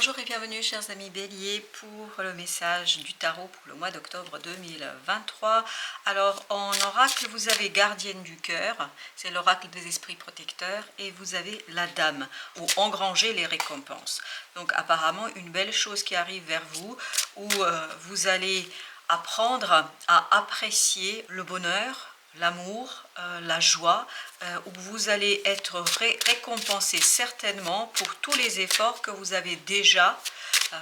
Bonjour et bienvenue chers amis Bélier pour le message du tarot pour le mois d'octobre 2023. Alors en oracle vous avez gardienne du cœur, c'est l'oracle des esprits protecteurs, et vous avez la dame ou engranger les récompenses. Donc apparemment une belle chose qui arrive vers vous où vous allez apprendre à apprécier le bonheur, l'amour, la joie, où vous allez être récompensé certainement pour tous les efforts que vous avez déjà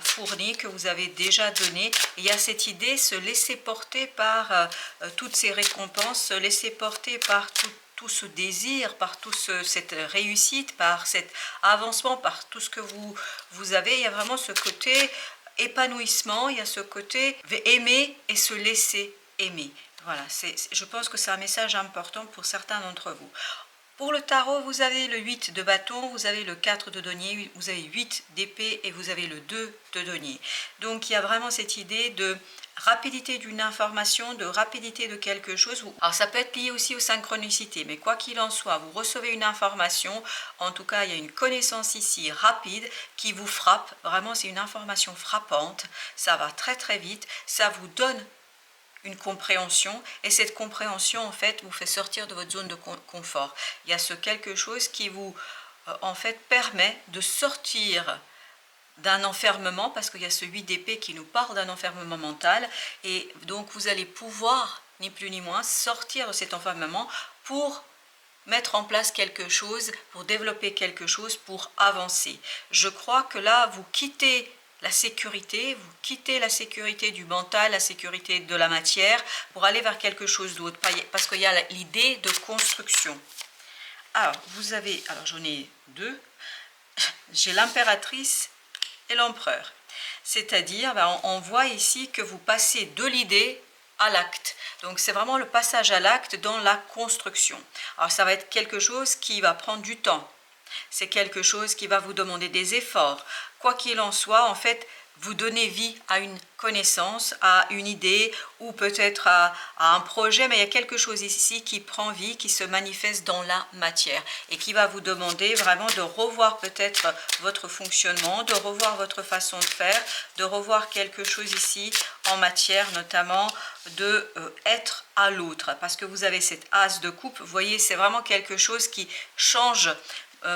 fournis, que vous avez déjà donnés. Il y a cette idée, se laisser porter par toutes ces récompenses, se laisser porter par tout ce désir, par toute cette réussite, par cet avancement, par tout ce que vous avez. Il y a vraiment ce côté épanouissement, il y a ce côté aimer et se laisser aimer. Voilà, je pense que c'est un message important pour certains d'entre vous. Pour le tarot, vous avez le 8 de bâton, vous avez le 4 de denier, vous avez 8 d'épée et vous avez le 2 de denier. Donc il y a vraiment cette idée de rapidité d'une information, de rapidité de quelque chose. Alors ça peut être lié aussi aux synchronicités, mais quoi qu'il en soit, vous recevez une information, en tout cas il y a une connaissance ici rapide qui vous frappe. Vraiment c'est une information frappante, ça va très très vite, ça vous donne une compréhension, et cette compréhension en fait vous fait sortir de votre zone de confort. Il y a ce quelque chose qui vous en fait permet de sortir d'un enfermement, parce qu'il y a ce 8 d'épée qui nous parle d'un enfermement mental, et donc vous allez pouvoir ni plus ni moins sortir de cet enfermement pour mettre en place quelque chose, pour développer quelque chose, pour avancer. Je crois que là vous quittez la sécurité, vous quittez la sécurité du mental, la sécurité de la matière, pour aller vers quelque chose d'autre, parce qu'il y a l'idée de construction. Alors, vous avez, alors j'en ai deux, j'ai l'impératrice et l'empereur. C'est-à-dire, on voit ici que vous passez de l'idée à l'acte. Donc c'est vraiment le passage à l'acte dans la construction. Alors ça va être quelque chose qui va prendre du temps. C'est quelque chose qui va vous demander des efforts. Quoi qu'il en soit, en fait, vous donnez vie à une connaissance, à une idée, ou peut-être à un projet, mais il y a quelque chose ici qui prend vie, qui se manifeste dans la matière, et qui va vous demander vraiment de revoir peut-être votre fonctionnement, de revoir votre façon de faire, de revoir quelque chose ici en matière, notamment de être à l'autre, parce que vous avez cette as de coupe. Vous voyez, c'est vraiment quelque chose qui change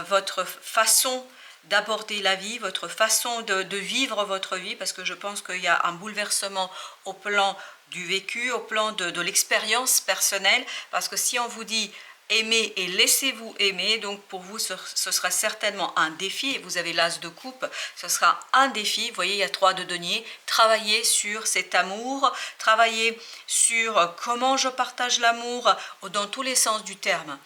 votre façon d'aborder la vie, votre façon de vivre votre vie, parce que je pense qu'il y a un bouleversement au plan du vécu, au plan de l'expérience personnelle, parce que si on vous dit aimez et laissez-vous aimer, donc pour vous ce sera certainement un défi, et vous avez l'as de coupe, ce sera un défi. Vous voyez, il y a 3 de denier. Travailler sur cet amour, travailler sur comment je partage l'amour dans tous les sens du terme,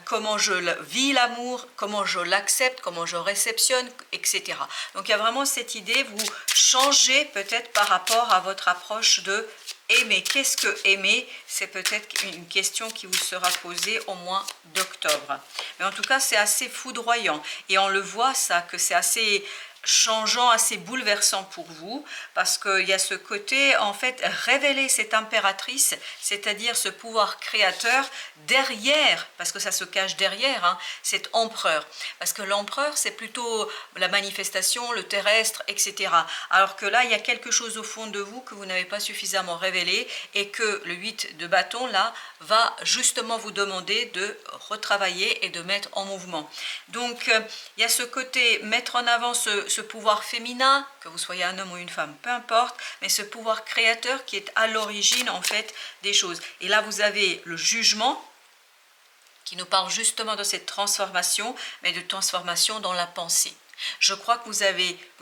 comment je vis l'amour, comment je l'accepte, comment je réceptionne, etc. Donc il y a vraiment cette idée, vous changez peut-être par rapport à votre approche de aimer. Qu'est-ce que aimer? C'est peut-être une question qui vous sera posée au mois d'octobre. Mais en tout cas, c'est assez foudroyant. Et on le voit, ça, que c'est assez changeant, assez bouleversant pour vous, parce qu'il y a ce côté, en fait, révéler cette impératrice, c'est-à-dire ce pouvoir créateur derrière, parce que ça se cache derrière, hein, cet empereur. Parce que l'empereur, c'est plutôt la manifestation, le terrestre, etc. Alors que là, il y a quelque chose au fond de vous que vous n'avez pas suffisamment révélé, et que le 8 de bâton, là, va justement vous demander de retravailler et de mettre en mouvement. Donc, il y a ce côté, mettre en avant ce pouvoir féminin, que vous soyez un homme ou une femme, peu importe, mais ce pouvoir créateur qui est à l'origine, en fait, des choses. Et là, vous avez le jugement, qui nous parle justement de cette transformation, mais de transformation dans la pensée. Je crois que vous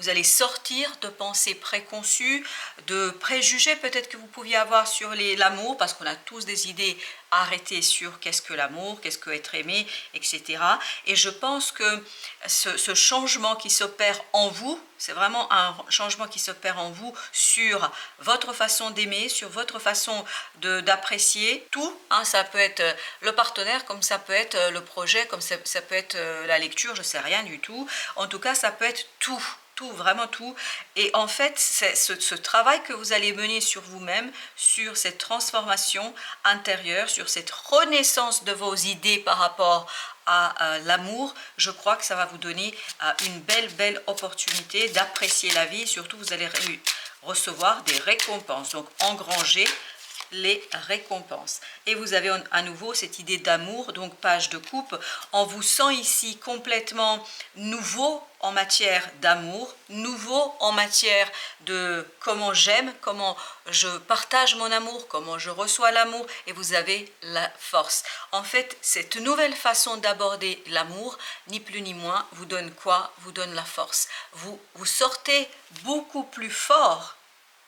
allez sortir de pensées préconçues, de préjugés peut-être que vous pouviez avoir sur l'amour, parce qu'on a tous des idées arrêtées sur qu'est-ce que l'amour, qu'est-ce que être aimé, etc. Et je pense que ce changement qui s'opère en vous, c'est vraiment un changement qui s'opère en vous sur votre façon d'aimer, sur votre façon d'apprécier tout. Hein, ça peut être le partenaire, comme ça peut être le projet, comme ça peut être la lecture, je ne sais rien du tout. En tout cas, ça peut être tout. Tout, vraiment tout. Et en fait, c'est ce travail que vous allez mener sur vous-même, sur cette transformation intérieure, sur cette renaissance de vos idées par rapport à l'amour, je crois que ça va vous donner une belle opportunité d'apprécier la vie. Et surtout, vous allez recevoir des récompenses, donc engranger les récompenses. Et vous avez à nouveau cette idée d'amour, donc page de coupe. On vous sent ici complètement nouveau en matière d'amour, nouveau en matière de comment j'aime, comment je partage mon amour, comment je reçois l'amour, et vous avez la force. En fait, cette nouvelle façon d'aborder l'amour, ni plus ni moins, vous donne quoi? Vous donne la force. Vous sortez beaucoup plus fort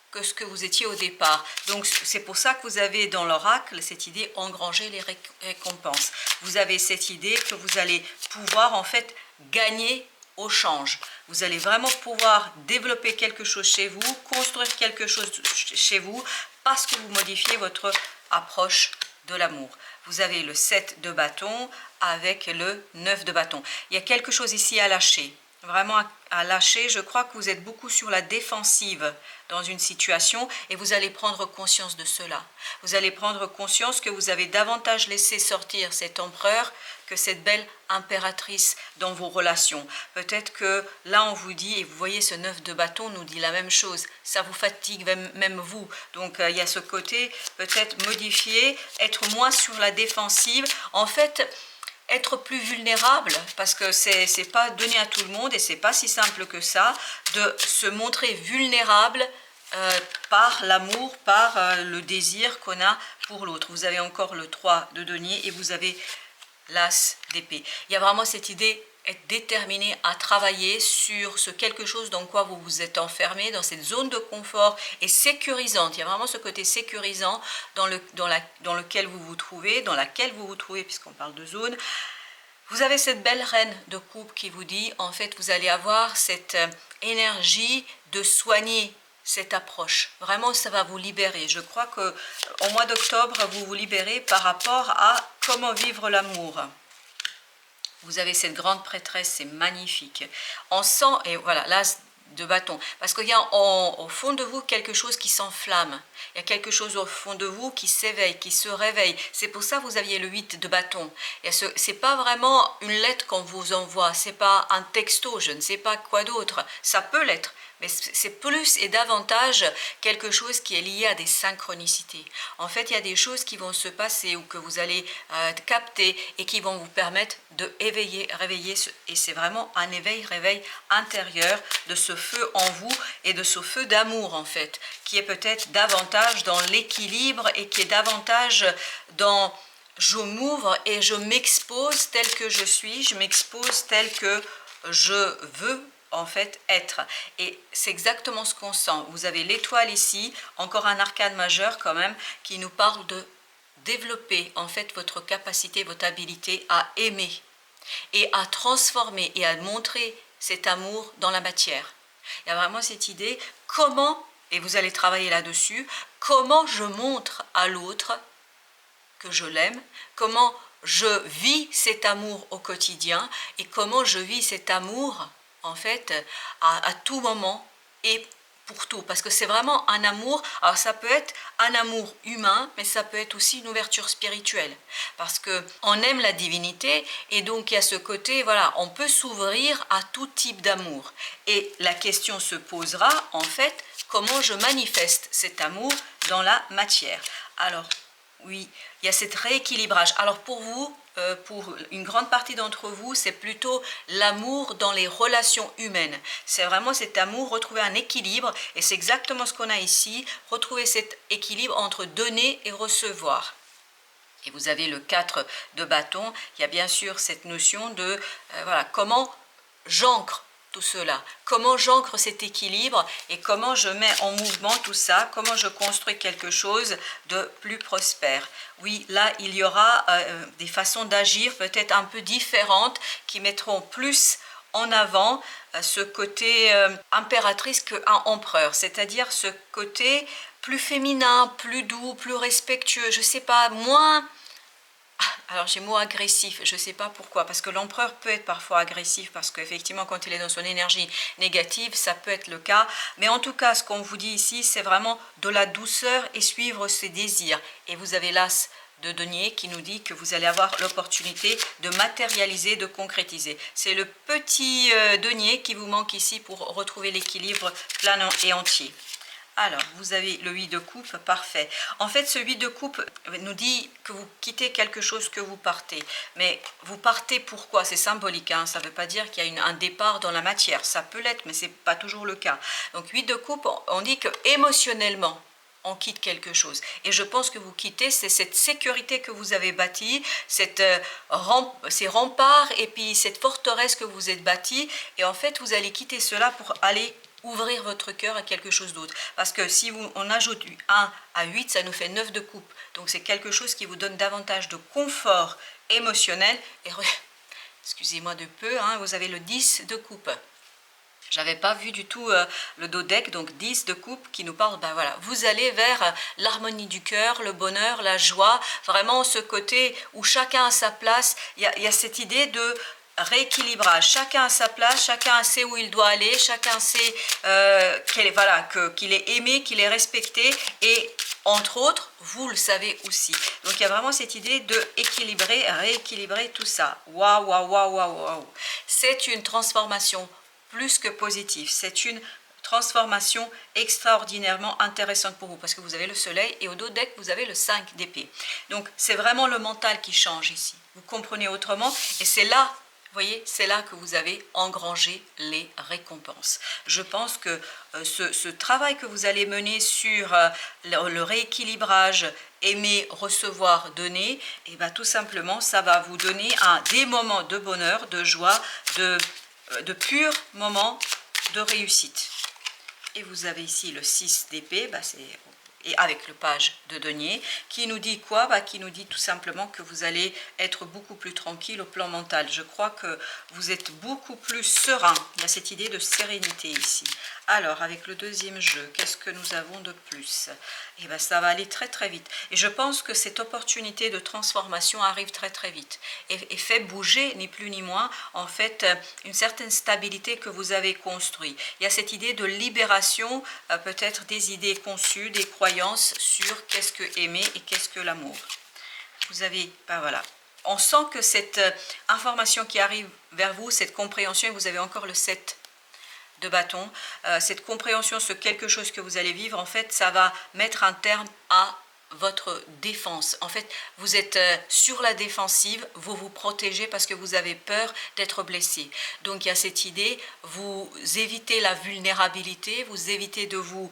que ce que vous étiez au départ. Donc c'est pour ça que vous avez dans l'oracle cette idée engranger les récompenses. Vous avez cette idée que vous allez pouvoir en fait gagner au change. Vous allez vraiment pouvoir développer quelque chose chez vous, construire quelque chose chez vous parce que vous modifiez votre approche de l'amour. Vous avez le 7 de bâton avec le 9 de bâton. Il y a quelque chose ici à lâcher. Vraiment à lâcher. Je crois que vous êtes beaucoup sur la défensive dans une situation et vous allez prendre conscience de cela. Vous allez prendre conscience que vous avez davantage laissé sortir cet empereur que cette belle impératrice dans vos relations. Peut-être que là on vous dit, et vous voyez ce 9 de bâton nous dit la même chose, ça vous fatigue même vous. Donc il y a ce côté peut-être modifier, être moins sur la défensive. En fait, être plus vulnérable, parce que c'est pas donné à tout le monde et c'est pas si simple que ça, de se montrer vulnérable par l'amour, par le désir qu'on a pour l'autre. Vous avez encore le 3 de denier et vous avez l'as d'épée. Il y a vraiment cette idée être déterminé à travailler sur ce quelque chose dans quoi vous vous êtes enfermé, dans cette zone de confort et sécurisante. Il y a vraiment ce côté sécurisant dans lequel vous vous trouvez, dans laquelle vous vous trouvez, puisqu'on parle de zone. Vous avez cette belle reine de coupe qui vous dit, en fait, vous allez avoir cette énergie de soigner cette approche. Vraiment, ça va vous libérer. Je crois qu'au mois d'octobre, vous vous libérez par rapport à comment vivre l'amour. Vous avez cette grande prêtresse, c'est magnifique. On sent, et voilà, l'as de bâton, parce qu'il y a au fond de vous quelque chose qui s'enflamme. Il y a quelque chose au fond de vous qui s'éveille, qui se réveille. C'est pour ça que vous aviez le 8 de bâton. C'est pas vraiment une lettre qu'on vous envoie, c'est pas un texto, je ne sais pas quoi d'autre. Ça peut l'être, mais c'est plus et davantage quelque chose qui est lié à des synchronicités. En fait, il y a des choses qui vont se passer ou que vous allez capter et qui vont vous permettre de réveiller, et c'est vraiment un réveil intérieur de ce feu en vous et de ce feu d'amour en fait, qui est peut-être davantage dans l'équilibre et qui est davantage dans je m'ouvre et je m'expose tel que je suis, je m'expose tel que je veux en fait être, et c'est exactement ce qu'on sent. Vous avez l'étoile ici, encore un arcane majeur quand même, qui nous parle de développer en fait votre capacité, votre habilité à aimer et à transformer et à montrer cet amour dans la matière. Il y a vraiment cette idée, comment, et vous allez travailler là-dessus, comment je montre à l'autre que je l'aime, comment je vis cet amour au quotidien et comment je vis cet amour en fait à tout moment et pour tout, parce que c'est vraiment un amour. Alors ça peut être un amour humain, mais ça peut être aussi une ouverture spirituelle, parce que on aime la divinité et donc il y a ce côté, voilà, on peut s'ouvrir à tout type d'amour, et la question se posera en fait, comment je manifeste cet amour dans la matière. Alors oui, il y a cet rééquilibrage. Alors pour vous, pour une grande partie d'entre vous, c'est plutôt l'amour dans les relations humaines. C'est vraiment cet amour, retrouver un équilibre, et c'est exactement ce qu'on a ici, retrouver cet équilibre entre donner et recevoir. Et vous avez le 4 de bâton, il y a bien sûr cette notion de voilà, comment j'ancre tout cela, comment j'ancre cet équilibre et comment je mets en mouvement tout ça, comment je construis quelque chose de plus prospère. Oui, là, il y aura des façons d'agir peut-être un peu différentes qui mettront plus en avant ce côté impératrice qu'un empereur, c'est-à-dire ce côté plus féminin, plus doux, plus respectueux, je ne sais pas, moins... Alors j'ai mot agressif, je ne sais pas pourquoi, parce que l'empereur peut être parfois agressif, parce qu'effectivement quand il est dans son énergie négative, ça peut être le cas. Mais en tout cas, ce qu'on vous dit ici, c'est vraiment de la douceur et suivre ses désirs. Et vous avez l'as de denier qui nous dit que vous allez avoir l'opportunité de matérialiser, de concrétiser. C'est le petit denier qui vous manque ici pour retrouver l'équilibre plein et entier. Alors, vous avez le 8 de coupe, parfait. En fait, ce 8 de coupe nous dit que vous quittez quelque chose, que vous partez. Mais vous partez pourquoi? C'est symbolique, hein? Ça ne veut pas dire qu'il y a un départ dans la matière. Ça peut l'être, mais ce n'est pas toujours le cas. Donc, 8 de coupe, on dit que émotionnellement, on quitte quelque chose. Et je pense que vous quittez, c'est cette sécurité que vous avez bâtie, ces remparts et puis cette forteresse que vous êtes bâtie. Et en fait, vous allez quitter cela pour aller ouvrir votre cœur à quelque chose d'autre. Parce que si on ajoute 1 à 8, ça nous fait 9 de coupe. Donc c'est quelque chose qui vous donne davantage de confort émotionnel. Et excusez-moi de peu, hein, vous avez le 10 de coupe. J'avais pas vu du tout le dodeck, donc 10 de coupe qui nous parle, ben voilà, vous allez vers l'harmonie du cœur, le bonheur, la joie, vraiment ce côté où chacun a sa place. Il y a cette idée de rééquilibrage, chacun a sa place, chacun sait où il doit aller, chacun sait qu'il est aimé, qu'il est respecté et entre autres, vous le savez aussi. Donc il y a vraiment cette idée de équilibrer, rééquilibrer tout ça. Waouh, waouh, waouh, waouh, waouh. C'est une transformation plus que positive. C'est une transformation extraordinairement intéressante pour vous parce que vous avez le soleil et au dos deck vous avez le 5 d'épée. Donc c'est vraiment le mental qui change ici. Vous comprenez autrement et c'est là, vous voyez, c'est là que vous avez engrangé les récompenses. Je pense que ce travail que vous allez mener sur le rééquilibrage, aimer, recevoir, donner, et bien tout simplement ça va vous donner des moments de bonheur, de joie, de purs moments de réussite. Et vous avez ici le 6 d'épée, et avec le page de denier, qui nous dit quoi? Qui nous dit tout simplement que vous allez être beaucoup plus tranquille au plan mental. Je crois que vous êtes beaucoup plus serein. Il y a cette idée de sérénité ici. Alors, avec le deuxième jeu, qu'est-ce que nous avons de plus? Et bien, ça va aller très très vite. Et je pense que cette opportunité de transformation arrive très très vite. Et fait bouger, ni plus ni moins, en fait, une certaine stabilité que vous avez construite. Il y a cette idée de libération, peut-être des idées conçues, des croyances sur qu'est-ce que aimer et qu'est-ce que l'amour. Vous avez, voilà. On sent que cette information qui arrive vers vous, cette compréhension, et vous avez encore le 7 de bâton, cette compréhension sur quelque chose que vous allez vivre, en fait, ça va mettre un terme à votre défense. En fait, vous êtes sur la défensive, vous vous protégez parce que vous avez peur d'être blessé. Donc, il y a cette idée, vous évitez la vulnérabilité, vous évitez de vous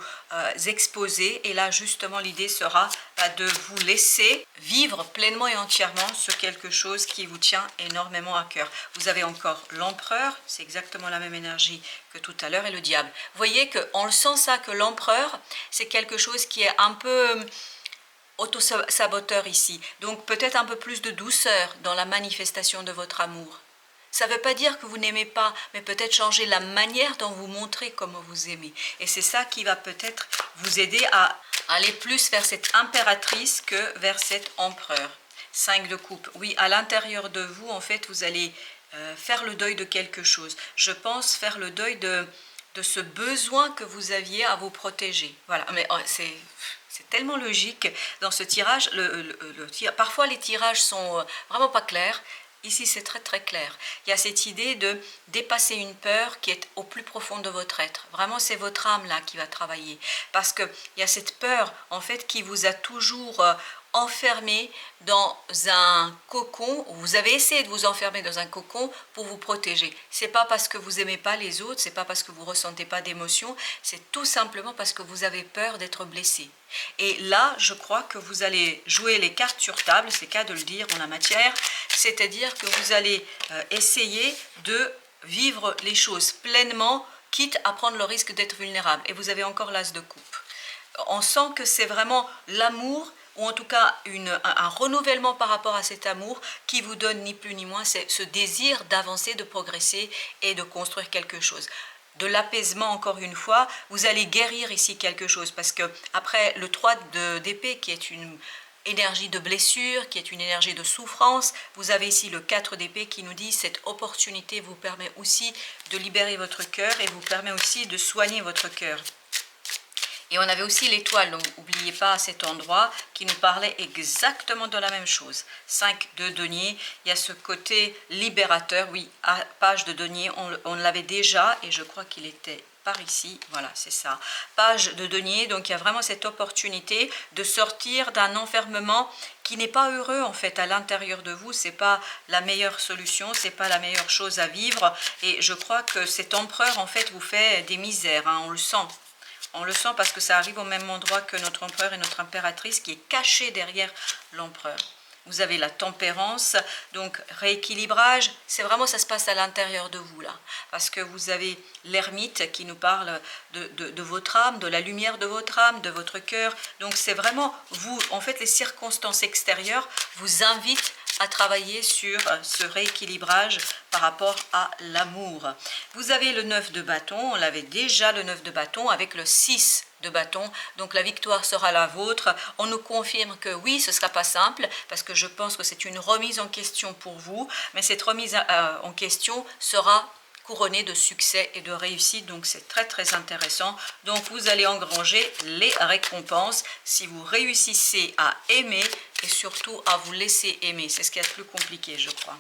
exposer. Et là, justement, l'idée sera de vous laisser vivre pleinement et entièrement sur quelque chose qui vous tient énormément à cœur. Vous avez encore l'empereur, c'est exactement la même énergie que tout à l'heure, et le diable. Vous voyez qu'on le sent ça, que l'empereur, c'est quelque chose qui est un peu auto-saboteur ici. Donc peut-être un peu plus de douceur dans la manifestation de votre amour. Ça ne veut pas dire que vous n'aimez pas, mais peut-être changer la manière dont vous montrez comment vous aimez. Et c'est ça qui va peut-être vous aider à aller plus vers cette impératrice que vers cet empereur. 5 de coupe. Oui, à l'intérieur de vous, en fait, vous allez faire le deuil de quelque chose. Je pense faire le deuil de ce besoin que vous aviez à vous protéger. Voilà, mais c'est tellement logique dans ce tirage. Parfois, les tirages sont vraiment pas clairs. Ici, c'est très très clair. Il y a cette idée de dépasser une peur qui est au plus profond de votre être. Vraiment, c'est votre âme là qui va travailler. Parce qu'il y a cette peur, en fait, qui vous a toujours enfermé dans un cocon. Vous avez essayé de vous enfermer dans un cocon pour vous protéger. C'est pas parce que vous n'aimez pas les autres, c'est pas parce que vous ressentez pas d'émotion, c'est tout simplement parce que vous avez peur d'être blessé. Et là, je crois que vous allez jouer les cartes sur table, c'est qu'à de le dire en la matière, c'est-à-dire que vous allez essayer de vivre les choses pleinement, quitte à prendre le risque d'être vulnérable. Et vous avez encore l'as de coupe. On sent que c'est vraiment l'amour, ou en tout cas un renouvellement par rapport à cet amour qui vous donne ni plus ni moins ce désir d'avancer, de progresser et de construire quelque chose. De l'apaisement, encore une fois, vous allez guérir ici quelque chose, parce que après le 3 d'épée qui est une énergie de blessure, qui est une énergie de souffrance, vous avez ici le 4 d'épée qui nous dit cette opportunité vous permet aussi de libérer votre cœur et vous permet aussi de soigner votre cœur. Et on avait aussi l'étoile, donc n'oubliez pas à cet endroit, qui nous parlait exactement de la même chose. 5 de denier, il y a ce côté libérateur, oui, à page de denier, on l'avait déjà, et je crois qu'il était par ici, voilà, c'est ça, page de denier, donc il y a vraiment cette opportunité de sortir d'un enfermement qui n'est pas heureux en fait à l'intérieur de vous, c'est pas la meilleure solution, c'est pas la meilleure chose à vivre, et je crois que cet empereur en fait vous fait des misères, hein, on le sent. On le sent parce que ça arrive au même endroit que notre empereur et notre impératrice qui est caché derrière l'empereur. Vous avez la tempérance, donc rééquilibrage, c'est vraiment ça se passe à l'intérieur de vous là. Parce que vous avez l'ermite qui nous parle de votre âme, de la lumière de votre âme, de votre cœur. Donc c'est vraiment vous, en fait les circonstances extérieures vous invitent à travailler sur ce rééquilibrage par rapport à l'amour. Vous avez le 9 de bâton, on l'avait déjà le 9 de bâton avec le 6 de bâton, donc la victoire sera la vôtre. On nous confirme que oui, ce ne sera pas simple, parce que je pense que c'est une remise en question pour vous, mais cette remise en question sera couronné de succès et de réussite, donc c'est très très intéressant. Donc vous allez engranger les récompenses si vous réussissez à aimer et surtout à vous laisser aimer, c'est ce qui est le plus compliqué je crois.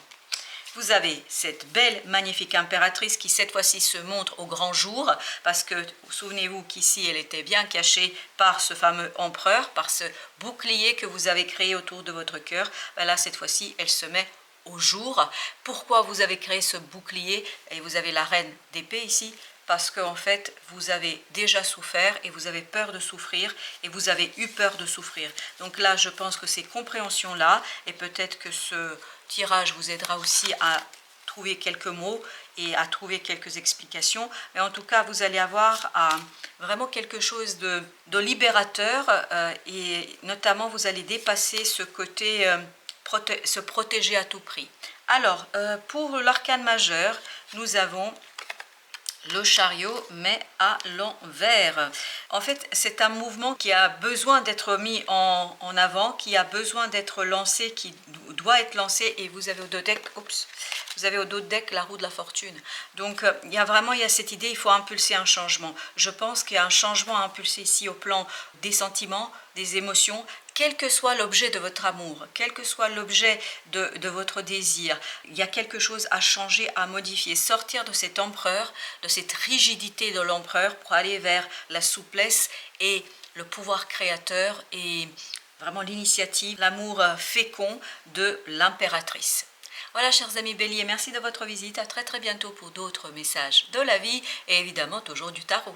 Vous avez cette belle, magnifique impératrice qui cette fois-ci se montre au grand jour, parce que souvenez-vous qu'ici elle était bien cachée par ce fameux empereur, par ce bouclier que vous avez créé autour de votre cœur. Ben là cette fois-ci elle se met au jour. Pourquoi vous avez créé ce bouclier? Et vous avez la reine d'épée ici, parce qu'en fait vous avez déjà souffert et vous avez peur de souffrir et vous avez eu peur de souffrir. Donc là je pense que ces compréhensions là, et peut-être que ce tirage vous aidera aussi à trouver quelques mots et à trouver quelques explications, mais en tout cas vous allez avoir vraiment quelque chose de libérateur, et notamment vous allez dépasser ce côté se protéger à tout prix. Alors pour l'arcane majeur, nous avons le chariot, mais à l'envers. En fait, c'est un mouvement qui a besoin d'être mis en avant, qui a besoin d'être lancé, qui doit être lancé, et vous avez au dos deck, oups, vous avez au dos deck la roue de la fortune. Donc, il y a cette idée, il faut impulser un changement. Je pense qu'il y a un changement à impulser ici au plan des sentiments, des émotions, quel que soit l'objet de votre amour, quel que soit l'objet de votre désir, il y a quelque chose à changer, à modifier, sortir de cet empereur, de cette rigidité de l'empereur pour aller vers la souplesse et le pouvoir créateur et vraiment l'initiative, l'amour fécond de l'impératrice. Voilà chers amis béliers, merci de votre visite, à très très bientôt pour d'autres messages de la vie et évidemment toujours du tarot.